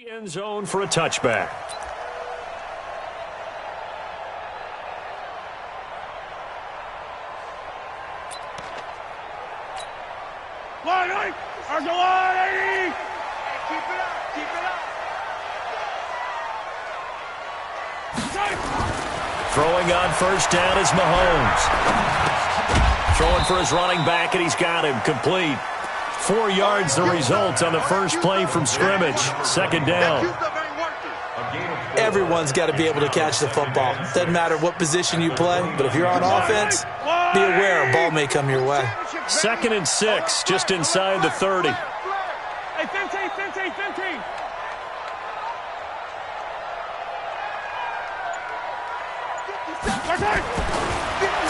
The end zone for a touchback. Throwing on first down is Mahomes. Throwing for his running back, and he's got him complete. 4 yards the result on the first play from scrimmage. Second down. Everyone's got to be able to catch the football. Doesn't matter what position you play, but if you're on offense, be aware a ball may come your way. 2nd and 6, just inside the 30. Hey, 15.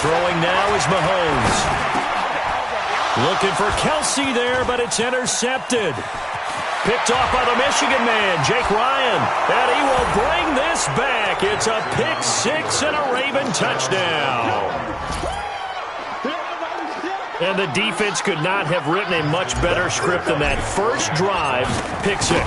Throwing now is Mahomes. Looking for Kelsey there, but it's intercepted. Picked off by the Michigan man, Jake Ryan. And he will bring this back. It's a pick 6 and a Raven touchdown. And the defense could not have written a much better script than that first drive, pick 6.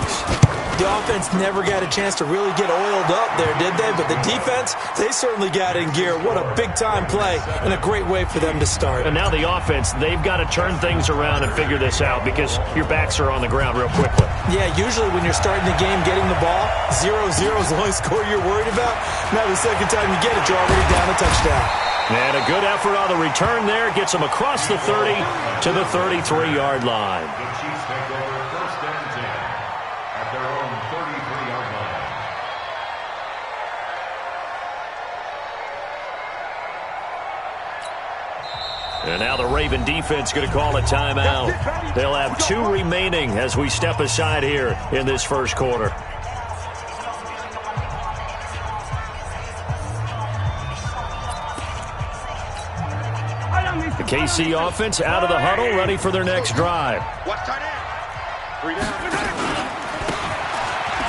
The offense never got a chance to really get oiled up there, did they? But the defense, they certainly got in gear. What a big-time play and a great way for them to start. And now the offense, they've got to turn things around and figure this out because your backs are on the ground real quickly. Yeah, usually when you're starting the game, getting the ball, 0-0 is the only score you're worried about. Now the second time you get it, you're already down a touchdown. And a good effort on the return there. Gets them across the 30 to the 33-yard line. And now the Raven defense going to call a timeout. They'll have 2 remaining as we step aside here in this first quarter. The KC offense out of the huddle, ready for their next drive.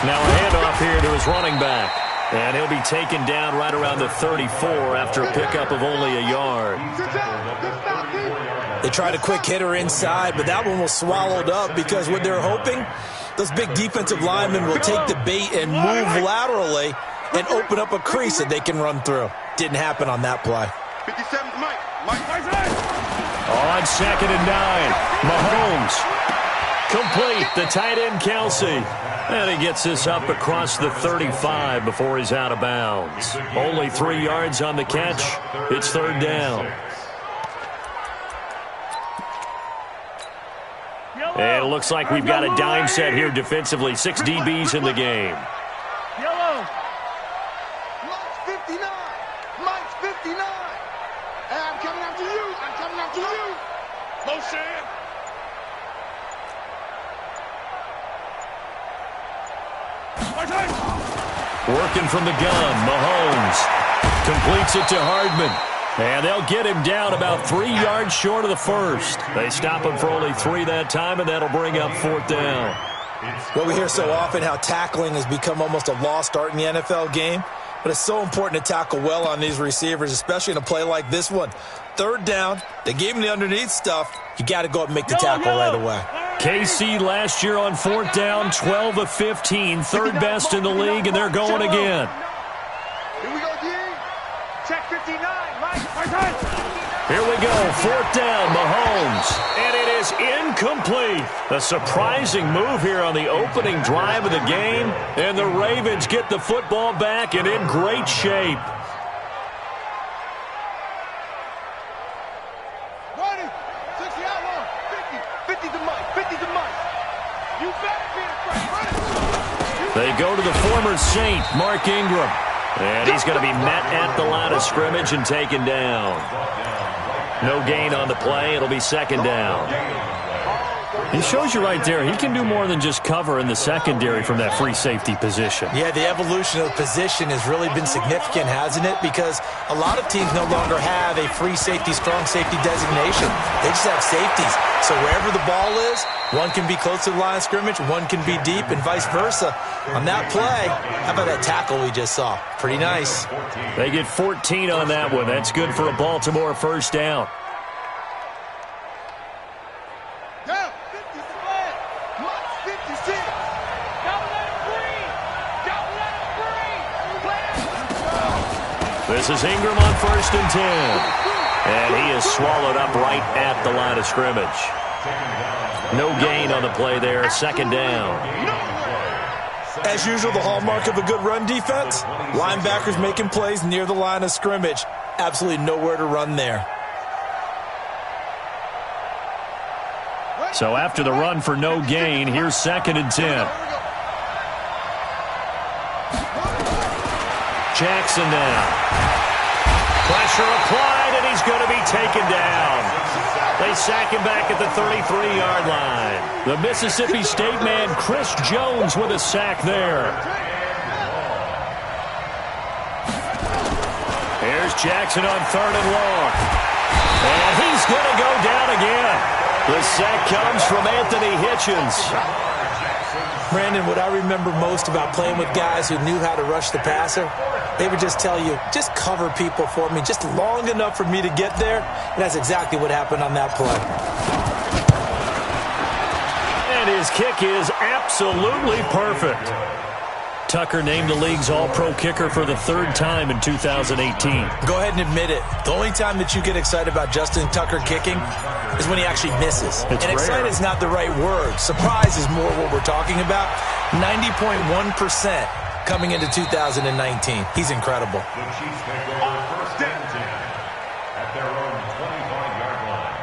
Now a handoff here to his running back. And he'll be taken down right around the 34 after a pickup of only a yard. They tried a quick hitter inside, but that one was swallowed up because what they're hoping, those big defensive linemen will take the bait and move laterally and open up a crease that they can run through. Didn't happen on that play. 57's Mike. On 2nd and 9, Mahomes. Complete, the tight end Kelsey. And he gets this up across the 35 before he's out of bounds. Only 3 yards on the catch. It's 3rd down. And it looks like we've got a dime set here defensively. 6 DBs in the game. Yellow. Mike's 59. Mike's 59. Hey, I'm coming after you. Motion. Working from the gun, Mahomes completes it to Hardman. And they'll get him down about 3 yards short of the first. They stop him for only 3 that time, and that'll bring up 4th down. Well, we hear so often how tackling has become almost a lost art in the NFL game. But it's so important to tackle well on these receivers, especially in a play like this one. 3rd down, they gave him the underneath stuff. You got to go up and make the tackle right away. KC last year on 4th down, 12 of 15, 3rd best in the league, and they're going again. Here we go, D. Check 59. Mike. Here we go, 4th down, Mahomes. And it is incomplete. A surprising move here on the opening drive of the game. And the Ravens get the football back and in great shape. They go to the former Saint, Mark Ingram. And he's going to be met at the line of scrimmage and taken down. No gain on the play. It'll be 2nd down. He shows you right there, he can do more than just cover in the secondary from that free safety position. Yeah, the evolution of the position has really been significant, hasn't it? Because a lot of teams no longer have a free safety, strong safety designation. They just have safeties. So wherever the ball is, one can be close to the line of scrimmage, one can be deep, and vice versa. On that play, how about that tackle we just saw? Pretty nice. They get 14 on that one. That's good for a Baltimore first down. Down. 56. Mike's 56. This is Ingram on 1st and 10. And he is swallowed up right at the line of scrimmage. No gain on the play there, 2nd down. As usual, the hallmark of a good run defense, linebackers making plays near the line of scrimmage. Absolutely nowhere to run there. So after the run for no gain, here's 2nd and 10. Jackson now. Pressure applied, and he's going to be taken down. They sack him back at the 33-yard line. The Mississippi State man, Chris Jones, with a sack there. Here's Jackson on 3rd and long. And he's going to go down again. The sack comes from Anthony Hitchens. Brandon, what I remember most about playing with guys who knew how to rush the passer, they would just tell you, just cover people for me, just long enough for me to get there. And that's exactly what happened on that play. And his kick is absolutely perfect. Tucker named the league's all-pro kicker for the 3rd time in 2018. Go ahead and admit it. The only time that you get excited about Justin Tucker kicking is when he actually misses. It's and excited is not the right word. Surprise is more what we're talking about. 90.1% coming into 2019. He's incredible. The Chiefs take over 1st and 10 at their own 25-yard line.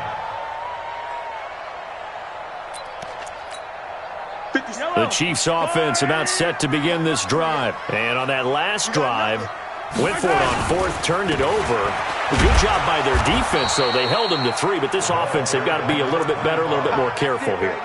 The Chiefs offense about set to begin this drive. And on that last drive, went for it on 4th, turned it over. Good job by their defense, though. They held them to 3, but this offense, they've got to be a little bit better, a little bit more careful here.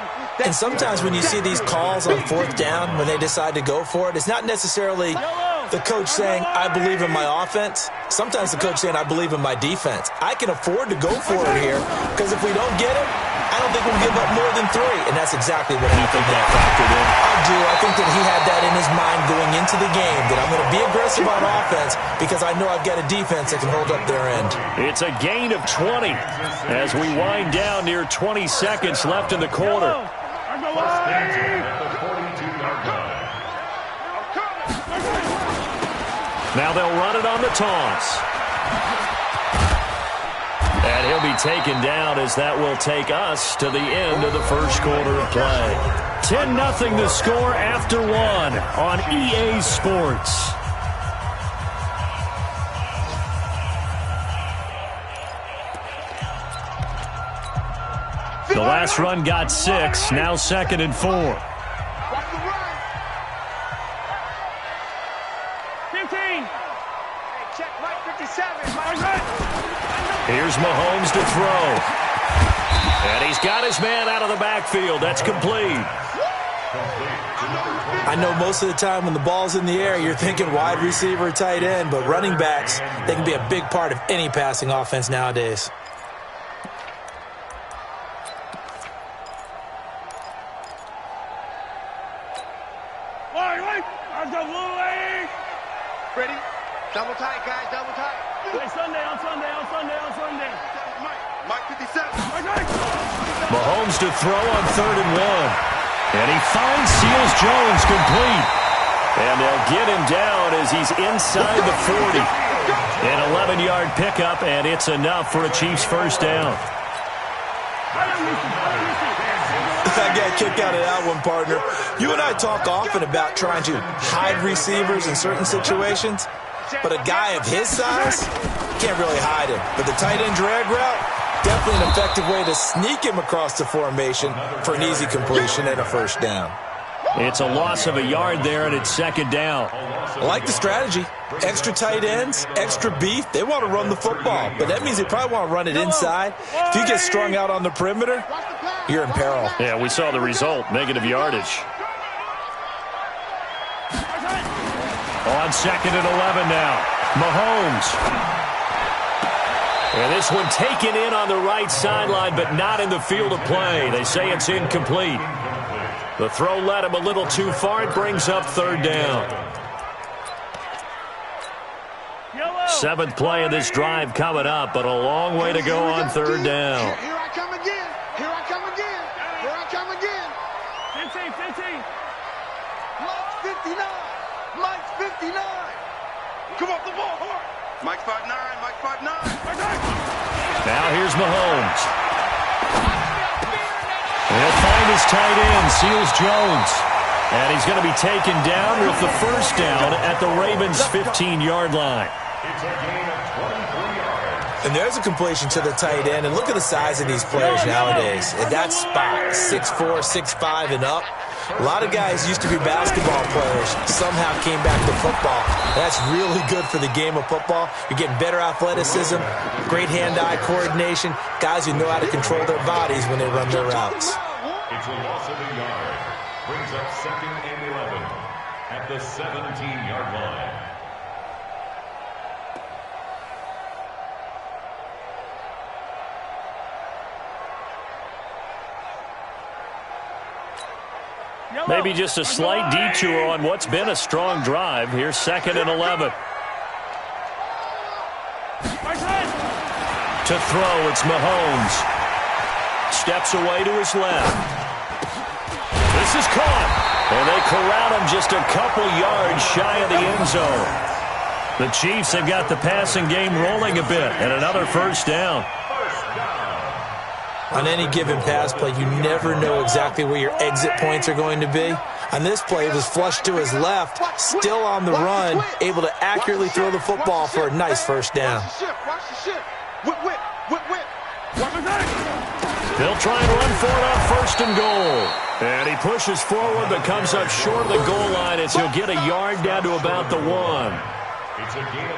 And sometimes when you see these calls on 4th down, when they decide to go for it, it's not necessarily the coach saying, I believe in my offense. Sometimes the coach saying, I believe in my defense. I can afford to go for it here, because if we don't get it, I don't think we'll give up more than 3, and that's exactly what happened there. I do. I think that he had that in his mind going into the game, that I'm going to be aggressive on offense because I know I've got a defense that can hold up their end. It's a gain of 20 as we wind down near 20 seconds left in the quarter. First and 10 at the 42-yard line. Now they'll run it on the toss. And he'll be taken down as that will take us to the end of the first quarter of play. 10-0 the score after 1 on EA Sports. The last run got 6, now 2nd and 4. 15. Check right 57. Here's Mahomes to throw. And he's got his man out of the backfield. That's complete. I know most of the time when the ball's in the air, you're thinking wide receiver, tight end, but running backs, they can be a big part of any passing offense nowadays. Ready? Double tight, guys, double tight. Hey, Sunday. Mike 57. Mahomes to throw on 3rd and 1. And he finds Seals Jones complete. And they'll get him down as he's inside the 40. An 11-yard pickup, and it's enough for a Chiefs first down. I got a kick out of that one, partner. You and I talk often about trying to hide receivers in certain situations, but a guy of his size can't really hide him. But the tight end drag route, definitely an effective way to sneak him across the formation for an easy completion and a first down. It's a loss of a yard there, and it's 2nd down. I like the strategy. Extra tight ends, extra beef. They want to run the football, but that means they probably want to run it inside. If you get strung out on the perimeter, you're in peril. Yeah, we saw the result, negative yardage. On 2nd and 11 now, Mahomes. And this one taken in on the right sideline, but not in the field of play. They say it's incomplete. The throw led him a little too far. It brings up 3rd down. 7th play of this drive coming up, but a long way to go on 3rd down. Here I come again. Here I come again. Here I come again. 15. Mike's 59. Mike's 59. Come off the ball, hard. Mike 5'9", Mike 5'9". Now here's Mahomes. He'll find his tight end, Seals Jones. And he's going to be taken down with the first down at the Ravens' 15-yard line. It's a gain of 23 yards. And there's a completion to the tight end. And look at the size of these players nowadays. At that spot, 6'4", 6'5", and up. A lot of guys used to be basketball players, somehow came back to football. That's really good for the game of football. You're getting better athleticism, great hand-eye coordination, guys who know how to control their bodies when they run their routes. It's a loss of a yard. Brings up 2nd and 11 at the 17-yard line. Maybe just a slight detour on what's been a strong drive. Here's 2nd and 11. To throw, it's Mahomes. Steps away to his left. This is caught. And they corral him just a couple yards shy of the end zone. The Chiefs have got the passing game rolling a bit. And another first down. On any given pass play, you never know exactly where your exit points are going to be. On this play, it was flushed to his left, still on the run, able to accurately throw the football for a nice first down. Watch the ship. Whip, whip, whip, whip. They'll try and run for it on 1st and goal. And he pushes forward but comes up short of the goal line as he'll get a yard down to about the 1.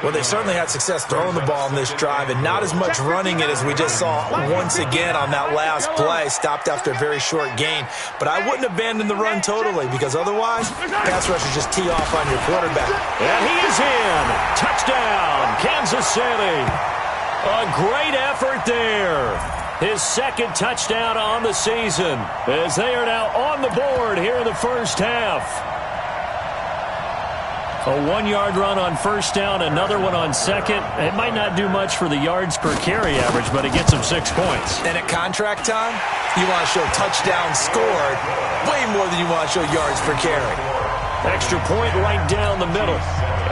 Well, they certainly had success throwing the ball in this drive, and not as much running it as we just saw once again on that last play, stopped after a very short gain. But I wouldn't abandon the run totally, because otherwise, pass rushers just tee off on your quarterback. And he is in. Touchdown, Kansas City. A great effort there. His 2nd touchdown on the season, as they are now on the board here in the first half. A 1-yard run on 1st down, another one on 2nd. It might not do much for the yards per carry average, but it gets him 6 points. And at contract time, you want to show touchdowns scored way more than you want to show yards per carry. Extra point right down the middle.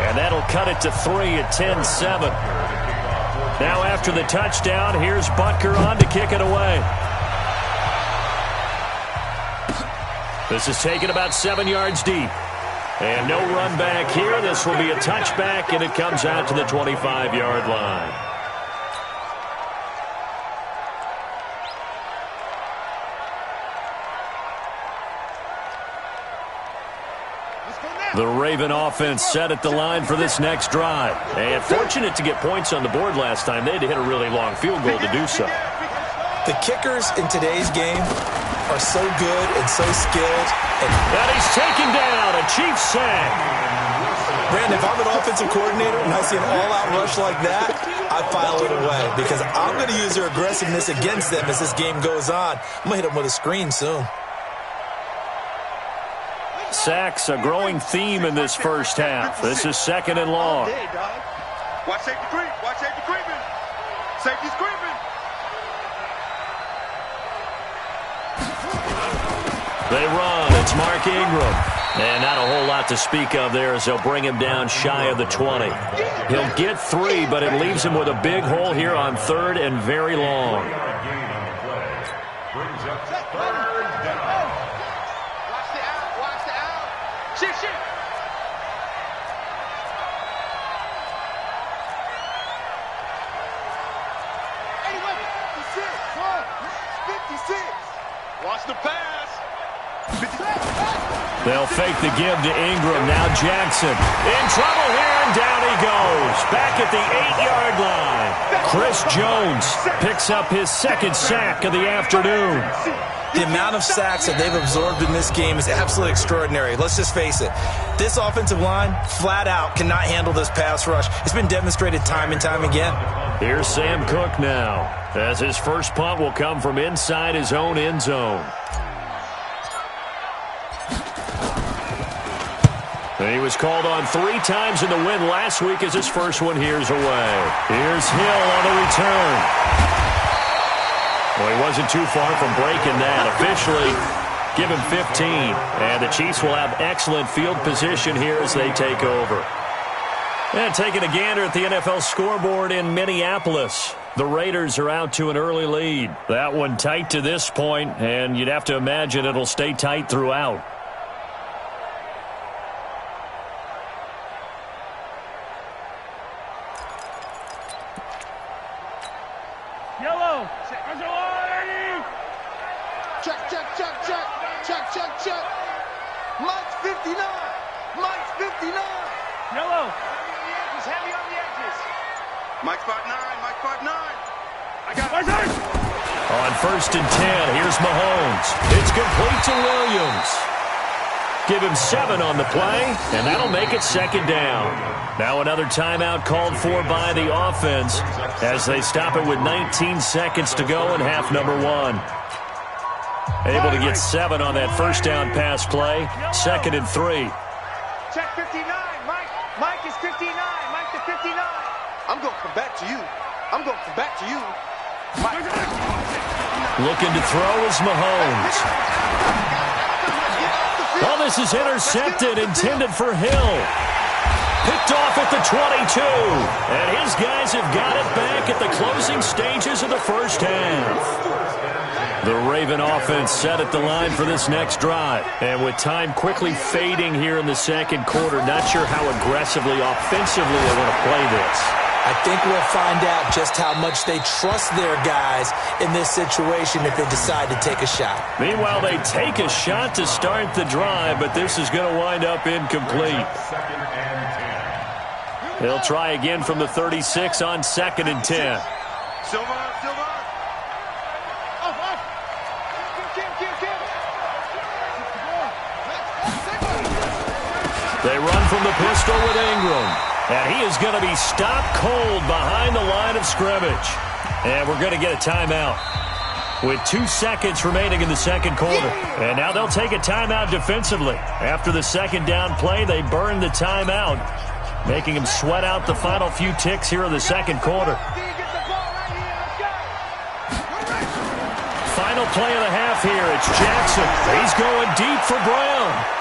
And that'll cut it to 3 at 10-7. Now after the touchdown, here's Butker on to kick it away. This is taken about 7 yards deep. And no run back here. This will be a touchback, and it comes out to the 25-yard line. The Raven offense set at the line for this next drive. And fortunate to get points on the board last time. They had to hit a really long field goal to do so. The kickers in today's game are so good and so skilled. And he's taken down, a Chiefs sack. Brandon, if I'm an offensive coordinator and I see an all-out rush like that, I file it away because I'm going to use their aggressiveness against them as this game goes on. I'm going to hit them with a screen soon. Sacks, a growing theme in this first half. This is 2nd and long. Watch safety creep. Watch safety creeping. Safety's creeping. They run. It's Mark Ingram. And not a whole lot to speak of there as they'll bring him down shy of the 20. He'll get 3, but it leaves him with a big hole here on 3rd and very long. Brings up 3rd down. Watch the out. Watch the out. Shit, shit. Watch the pass. They'll fake the give to Ingram. Now Jackson in trouble here, and down he goes. Back at the 8-yard line. Chris Jones picks up his 2nd sack of the afternoon. The amount of sacks that they've absorbed in this game is absolutely extraordinary. Let's just face it. This offensive line, flat out, cannot handle this pass rush. It's been demonstrated time and time again. Here's Sam Cook now, as his first punt will come from inside his own end zone. And he was called on 3 times in the win last week as his first one here's away. Here's Hill on the return. Well, he wasn't too far from breaking that. Officially, give him 15. And the Chiefs will have excellent field position here as they take over. And taking a gander at the NFL scoreboard in Minneapolis. The Raiders are out to an early lead. That one tight to this point, and you'd have to imagine it'll stay tight throughout. Yellow. Check, check, check, check. Check, check, check. Mike's 59. Mike's 59. Yellow. Heavy on the edges. Mike's 5'9", Mike's 5'9". I got it. On 1st and 10, here's Mahomes. It's complete to Williams. Give him 7 on the play, and that'll make it 2nd down. Now another timeout called for by the offense as they stop it with 19 seconds to go in half number 1. Able to get 7 on that 1st down pass play. 2nd and 3. Check 59. Mike is 59. Mike to 59. I'm going to come back to you. I'm going to come back to you. Mike. Looking to throw is Mahomes. Well, this is intercepted, intended for Hill. Picked off at the 22. And his guys have got it back at the closing stages of the 1st half. The Raven offense set at the line for this next drive. And with time quickly fading here in the 2nd quarter, not sure how aggressively, offensively they want to play this. I think we'll find out just how much they trust their guys in this situation if they decide to take a shot. Meanwhile, they take a shot to start the drive, but this is going to wind up incomplete. They'll try again from the 36 on 2nd and 10. Silva. They run from the pistol with Ingram. And he is going to be stopped cold behind the line of scrimmage. And we're going to get a timeout with 2 seconds remaining in the 2nd quarter. And now they'll take a timeout defensively. After the 2nd down play, they burn the timeout, making them sweat out the final few ticks here in the 2nd quarter. Final play of the half here. It's Jackson. He's going deep for Brown.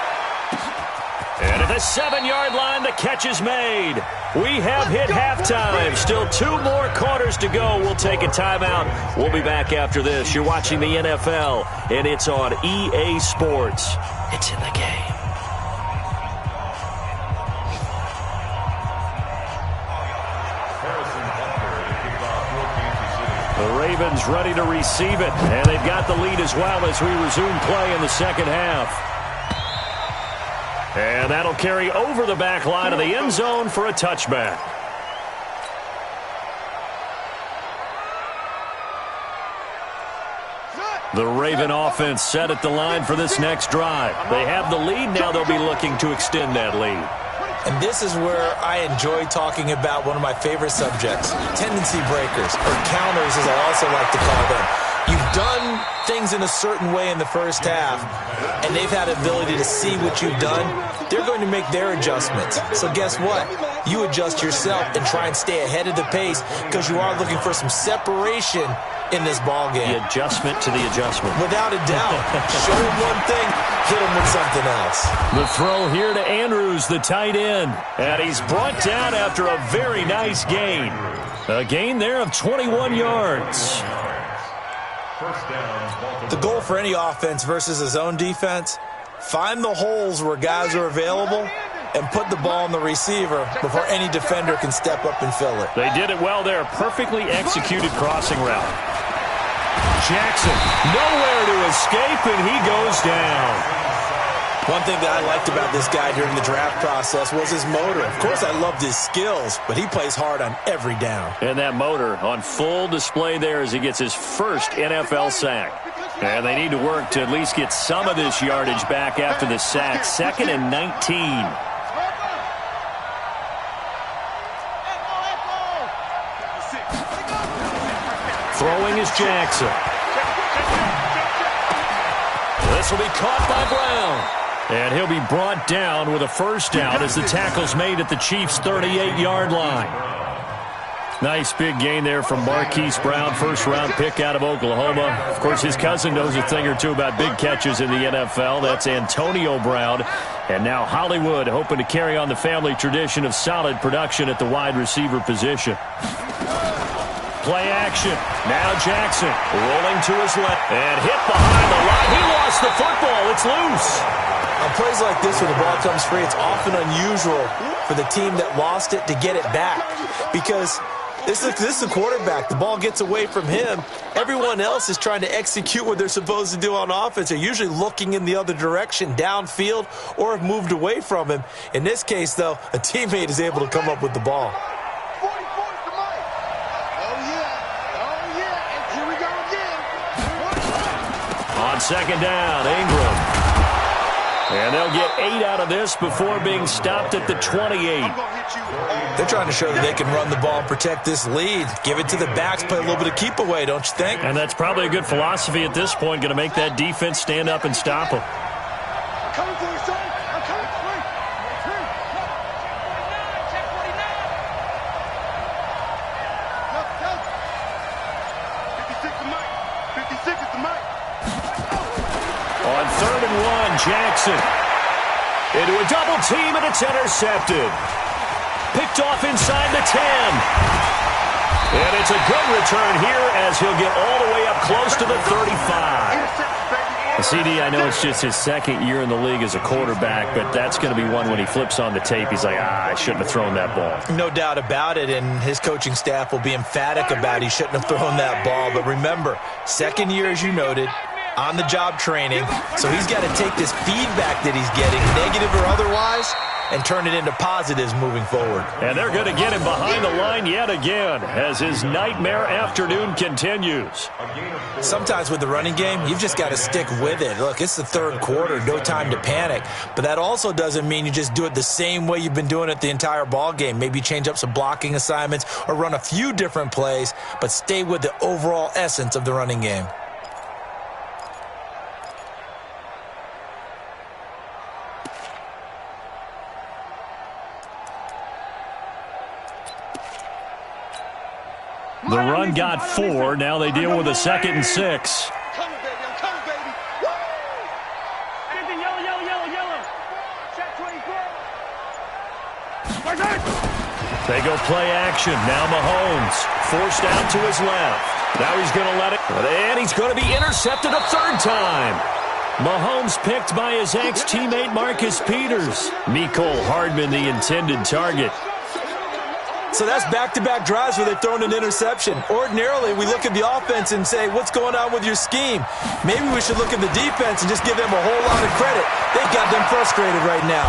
And at the 7-yard line, the catch is made. We have hit halftime. Still 2 more quarters to go. We'll take a timeout. We'll be back after this. You're watching the NFL, and it's on EA Sports. It's in the game. The Ravens ready to receive it, and they've got the lead as well as we resume play in the 2nd half. And that'll carry over the back line of the end zone for a touchback. The Raven offense set at the line for this next drive. They have the lead. Now they'll be looking to extend that lead. And this is where I enjoy talking about one of my favorite subjects, tendency breakers, or counters as I also like to call them. You've done things in a certain way in the 1st half, and they've had the ability to see what you've done. They're going to make their adjustments. So guess what? You adjust yourself and try and stay ahead of the pace because you are looking for some separation in this ball game. The adjustment to the adjustment. Without a doubt. Show them one thing, hit them with something else. The throw here to Andrews, the tight end. And he's brought down after a very nice gain. A gain there of 21 yards. The goal for any offense versus a zone defense, find the holes where guys are available and put the ball on the receiver before any defender can step up and fill it. They did it well there. Perfectly executed crossing route. Jackson, nowhere to escape, and he goes down. One thing that I liked about this guy during the draft process was his motor. Of course, I loved his skills, but he plays hard on every down. And that motor on full display there as he gets his first NFL sack. And they need to work to at least get some of this yardage back after the sack. 2nd and 19. Throwing is Jackson. This will be caught by Brown. And he'll be brought down with a 1st down as the tackle's made at the Chiefs' 38-yard line. Nice big gain there from Marquise Brown, 1st-round pick out of Oklahoma. Of course, his cousin knows a thing or two about big catches in the NFL. That's Antonio Brown. And now Hollywood hoping to carry on the family tradition of solid production at the wide receiver position. Play action. Now Jackson rolling to his left and hit behind the line. He lost the football. It's loose. On plays like this where the ball comes free, it's often unusual for the team that lost it to get it back because this is a quarterback. The ball gets away from him. Everyone else is trying to execute what they're supposed to do on offense. They're usually looking in the other direction, downfield, or have moved away from him. In this case, though, a teammate is able to come up with the ball. On second down, Ingram. And they'll get 8 out of this before being stopped at the 28. They're trying to show that they can run the ball and protect this lead. Give it to the backs, play a little bit of keep away, don't you think? And that's probably a good philosophy at this point, going to make that defense stand up and stop them. I'm coming for you, son. I'm coming for you. Check 56 to Mike. 56 is the Mike. On 3rd and 1, Jackson into a double team, and it's intercepted. Picked off inside the 10. And it's a good return here as he'll get all the way up close to the 35. CD, I know it's just his second year in the league as a quarterback, but that's going to be one when he flips on the tape. He's like, I shouldn't have thrown that ball. No doubt about it, and his coaching staff will be emphatic about he shouldn't have thrown that ball. But remember, second year, as you noted, on-the-job training, so he's got to take this feedback that he's getting, negative or otherwise, and turn it into positives moving forward. And they're going to get him behind the line yet again as his nightmare afternoon continues. Sometimes with the running game, you've just got to stick with it. Look, it's the third quarter, no time to panic. But that also doesn't mean you just do it the same way you've been doing it the entire ball game. Maybe change up some blocking assignments or run a few different plays, but stay with the overall essence of the running game. The run got 4. Now they deal with a 2nd and 6. I'm coming, baby. I'm coming, baby. Woo! Anything yellow, yellow, yellow, yellow. Check 24. They go play action. Now Mahomes forced out to his left. Now he's going to let it. And he's going to be intercepted a 3rd time. Mahomes picked by his ex-teammate Marcus Peters. Mecole Hardman the intended target. So that's back-to-back drives where they've thrown an interception. Ordinarily, we look at the offense and say, what's going on with your scheme? Maybe we should look at the defense and just give them a whole lot of credit. They've got them frustrated right now.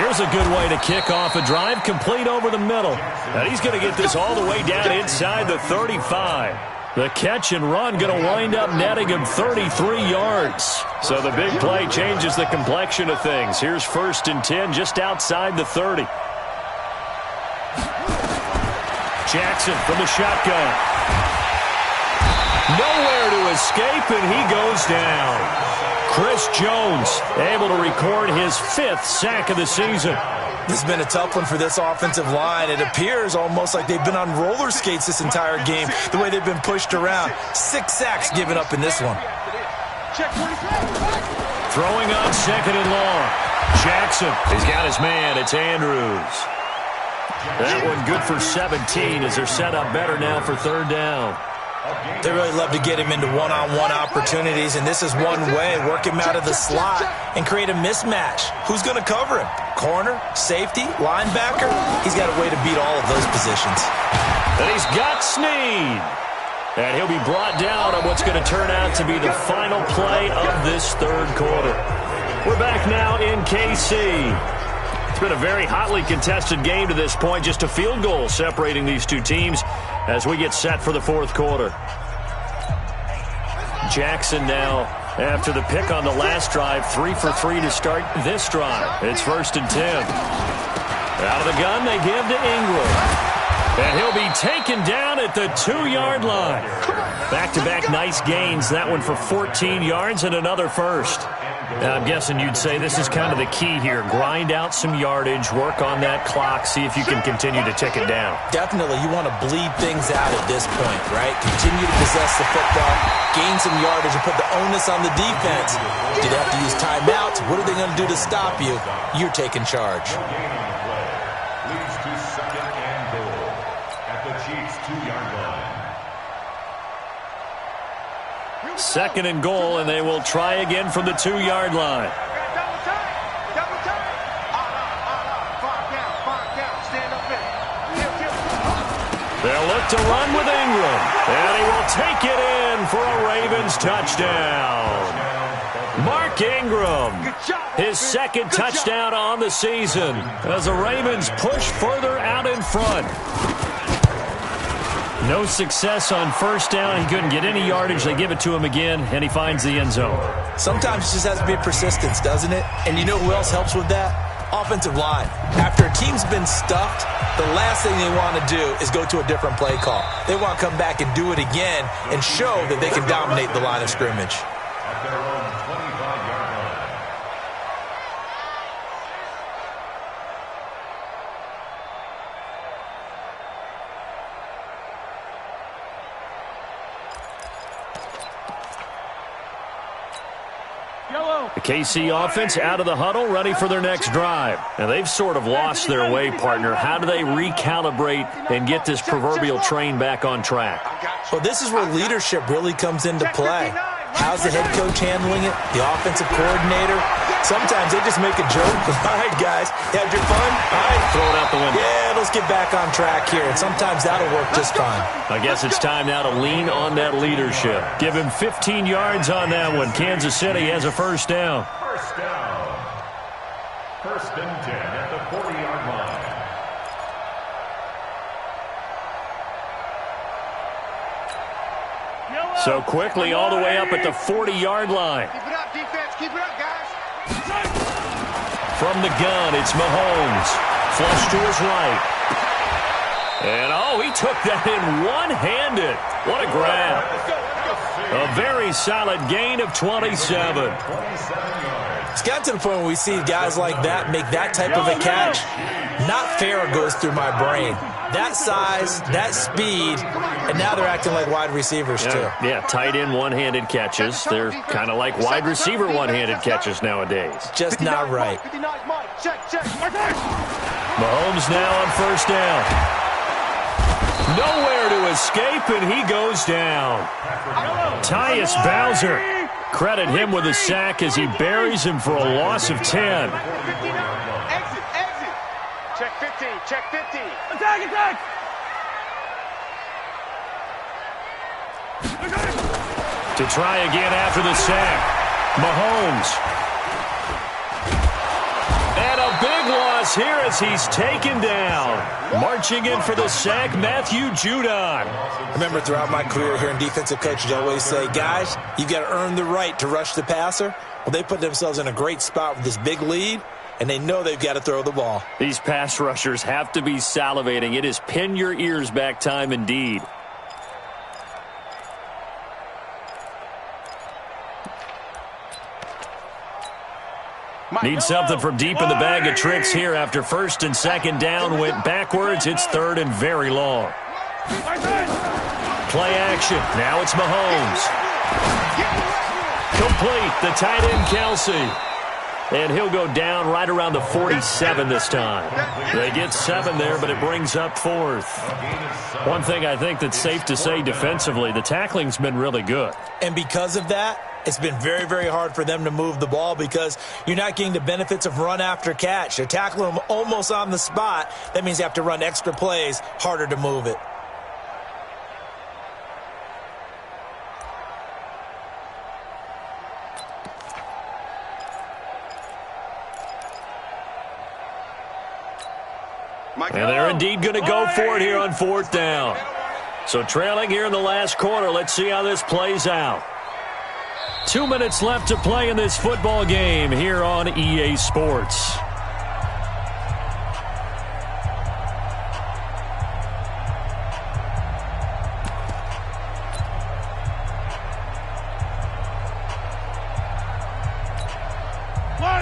Here's a good way to kick off a drive, complete over the middle. And he's going to get this all the way down inside the 35. The catch and run going to wind up netting him 33 yards. So the big play changes the complexion of things. Here's 1st and 10 just outside the 30. Jackson from the shotgun. Nowhere to escape, and he goes down. Chris Jones able to record his 5th sack of the season. This has been a tough one for this offensive line. It appears almost like they've been on roller skates this entire game, the way they've been pushed around. 6 sacks given up in this one. Throwing on 2nd and long. Jackson, he's got his man. It's Andrews. That one good for 17 as they're set up better now for 3rd down. They really love to get him into one-on-one opportunities, and this is one way. Work him out of the slot and create a mismatch. Who's going to cover him? Corner, safety, linebacker? He's got a way to beat all of those positions. And he's got Snead. And he'll be brought down on what's going to turn out to be the final play of this 3rd quarter. We're back now in KC. It's been a very hotly contested game to this point. Just a field goal separating these two teams as we get set for the 4th quarter. Jackson now, after the pick on the last drive, 3 for 3 to start this drive. It's 1st and 10. Out of the gun, they give to Ingram. And he'll be taken down at the 2-yard line. Back-to-back nice gains. That one for 14 yards and another 1st. I'm guessing you'd say this is kind of the key here. Grind out some yardage, work on that clock, see if you can continue to tick it down. Definitely, you want to bleed things out at this point, right? Continue to possess the football, gain some yardage, and put the onus on the defense. Do they have to use timeouts? What are they going to do to stop you? You're taking charge. Leads to second and goal at the Chiefs' 2-yard line. Second and goal, and they will try again from the 2-yard line. Double time. Double time. Five down. Stand up in. They'll look to run with Ingram, and he will take it in for a Ravens touchdown. Mark Ingram, his second touchdown on the season as the Ravens push further out in front. No success on first down. He couldn't get any yardage. They give it to him again, and he finds the end zone. Sometimes it just has to be persistence, doesn't it? And you know who else helps with that? Offensive line. After a team's been stuffed, the last thing they want to do is go to a different play call. They want to come back and do it again and show that they can dominate the line of scrimmage. At their own 25-yard line. The KC offense out of the huddle, ready for their next drive. And they've sort of lost their way, partner. How do they recalibrate and get this proverbial train back on track? Well, this is where leadership really comes into play. How's the head coach handling it? The offensive coordinator? Sometimes they just make a joke. All right, guys, you had your fun? All right. Throw it out the window. Yeah, let's get back on track here. And sometimes that'll work just fine. I guess it's time now to lean on that leadership. Give him 15 yards on that one. Kansas City has a first down. First down. First and 10 at the 40-yard line. So quickly all the way up at the 40-yard line. Keep it up, defense. Keep it up, guys. From the gun, it's Mahomes. Flush to his right. And, oh, he took that in one-handed. What a grab. A very solid gain of 27. It's got to the point where we see guys like that make that type of a catch. Not fair goes through my brain. That size, that speed, and now they're acting like wide receivers too. Yeah, tight end one-handed catches. They're kind of like wide receiver one-handed catches nowadays. Just not right. Mahomes now on first down. Nowhere to escape, and he goes down. Tyus Bowser. Credit him with a sack as he buries him for a loss of 10. Exit. Check 15. Check 15. Attack! To try again after the sack. Mahomes. And a big loss here as he's taken down. Marching in for the sack, Matthew Judon. Remember, throughout my career here in defensive coaches, I always say, guys, you've got to earn the right to rush the passer. Well, they put themselves in a great spot with this big lead, and they know they've got to throw the ball. These pass rushers have to be salivating. It is pin your ears back time indeed. Need something from deep in the bag of tricks here after first and second down went backwards. It's third and very long. Play action. Now it's Mahomes. Complete. The tight end, Kelsey. And he'll go down right around the 47 this time. They get 7 there, but it brings up fourth. One thing I think that's safe to say defensively, the tackling's been really good. And because of that, it's been very, very hard for them to move the ball because you're not getting the benefits of run after catch. They're tackling them almost on the spot. That means you have to run extra plays, harder to move it. And they're indeed going to go for it here on fourth down. So trailing here in the last quarter. Let's see how this plays out. 2 minutes left to play in this football game here on EA Sports.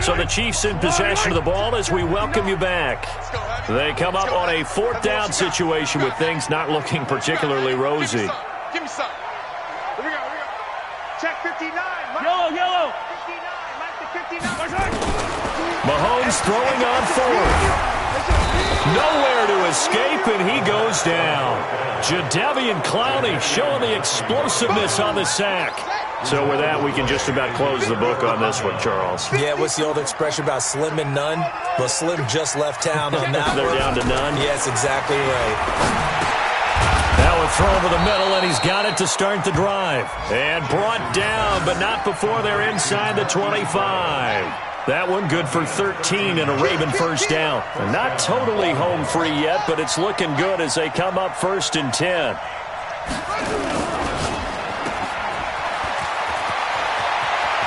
So the Chiefs in possession of the ball as we welcome you back. They come up on a 4th down situation with things not looking particularly rosy. Give me some. Here we go. Check 59. Yellow. 59. Mike to 59. Mahomes throwing on 4th. Nowhere to escape, and he goes down. Jadeveon Clowney showing the explosiveness on the sack. So with that, we can just about close the book on this one, Charles. Yeah, what's the old expression about slim and none? Well, Slim just left town on that They're one. down to none? Yes, exactly right. Now a throw over the middle, and he's got it to start the drive. And brought down, but not before they're inside the 25. That one good for 13 and a Raven first down. Not totally home free yet, but it's looking good as they come up 1st and 10.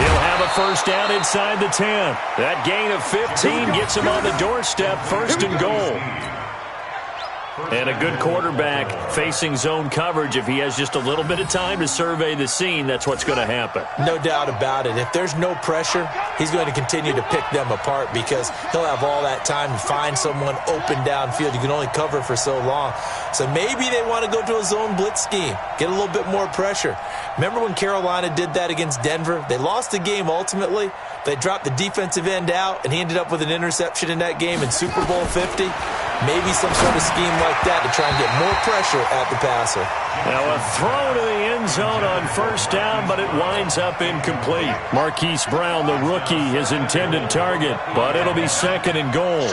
He'll have a first down inside the 10. That gain of 15 gets him on the doorstep, 1st and goal. And a good quarterback facing zone coverage. If he has just a little bit of time to survey the scene, that's what's going to happen. No doubt about it. If there's no pressure, he's going to continue to pick them apart because he'll have all that time to find someone open downfield. You can only cover for so long. So maybe they want to go to a zone blitz scheme, get a little bit more pressure. Remember when Carolina did that against Denver? They lost the game ultimately. They dropped the defensive end out, and he ended up with an interception in that game in Super Bowl 50. Maybe some sort of scheme like that to try and get more pressure at the passer. Now a throw to the end zone on first down, but it winds up incomplete. Marquise Brown, the rookie, his intended target, but it'll be 2nd and goal.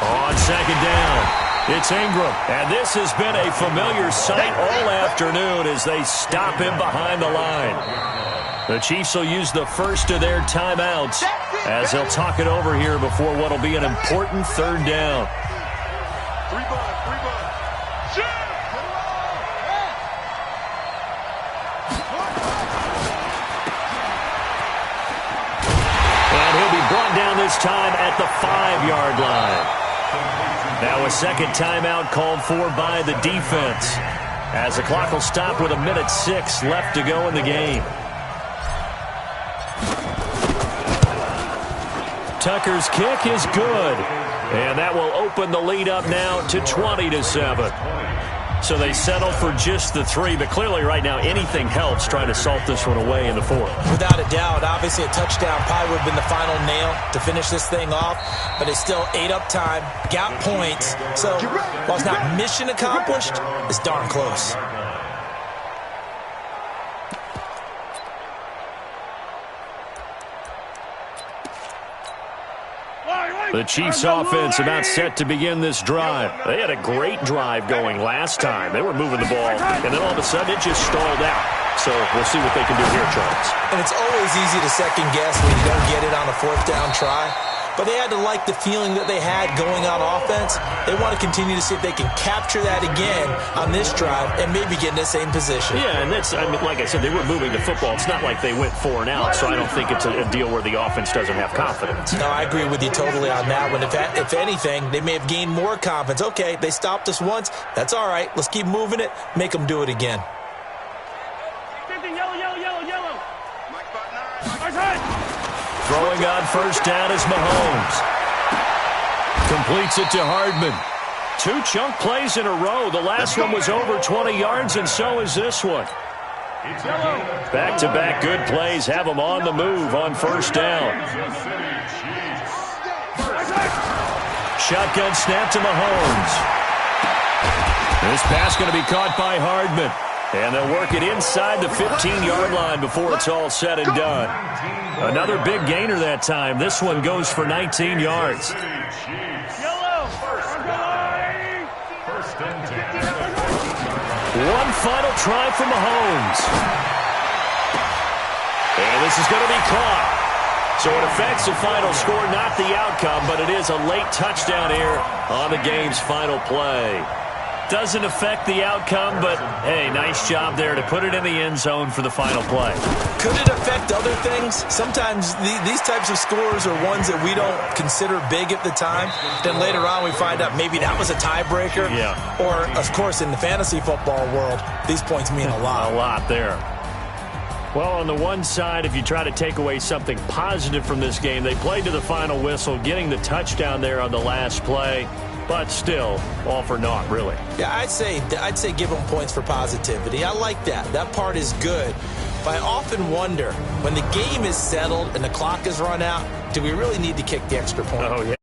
On 2nd down, it's Ingram, and this has been a familiar sight all afternoon as they stop him behind the line. The Chiefs will use the first of their timeouts as they'll talk it over here before what will be an important 3rd down. 3 bucks. And he'll be brought down this time at the 5-yard line. Now a second timeout called for by the defense as the clock will stop with 1:06 left to go in the game. Tucker's kick is good, and that will open the lead up now to 20-7. So they settle for just the 3, but clearly right now anything helps trying to salt this one away in the 4th. Without a doubt, obviously a touchdown probably would have been the final nail to finish this thing off, but it's still 8 up time, got points, so while it's not mission accomplished, it's darn close. The Chiefs offense about set to begin this drive. They had a great drive going last time. They were moving the ball, and then all of a sudden it just stalled out. So we'll see what they can do here, Charles. And it's always easy to second guess when you don't get it on a 4th down try. But they had to like the feeling that they had going on offense. They want to continue to see if they can capture that again on this drive and maybe get in the same position. Yeah, and that's, I mean, like I said, they were moving the football. It's not like they went 4 and out, so I don't think it's a deal where the offense doesn't have confidence. No, I agree with you totally on that one. If anything, they may have gained more confidence. Okay, they stopped us once. That's all right. Let's keep moving it. Make them do it again. Yellow. Mike about 9. Throwing on first down is Mahomes. Completes it to Hardman. 2 chunk plays in a row. The last one was over 20 yards, and so is this one. Back-to-back good plays have them on the move on first down. Shotgun snap to Mahomes. This pass going to be caught by Hardman. And they'll work it inside the 15-yard line before it's all said and done. Another big gainer that time. This one goes for 19 yards. One final try for Mahomes. And this is going to be caught. So it affects the final score, not the outcome, but it is a late touchdown here on the game's final play. Doesn't affect the outcome, but, hey, nice job there to put it in the end zone for the final play. Could it affect other things? Sometimes these types of scores are ones that we don't consider big at the time. Then later on we find out maybe that was a tiebreaker. Yeah. Or, of course, in the fantasy football world, these points mean a lot. A lot there. Well, on the one side, if you try to take away something positive from this game, they played to the final whistle, getting the touchdown there on the last play. But still, all for naught, really. Yeah, I'd say give them points for positivity. I like that. That part is good. But I often wonder, when the game is settled and the clock is run out, do we really need to kick the extra point? Oh, yeah.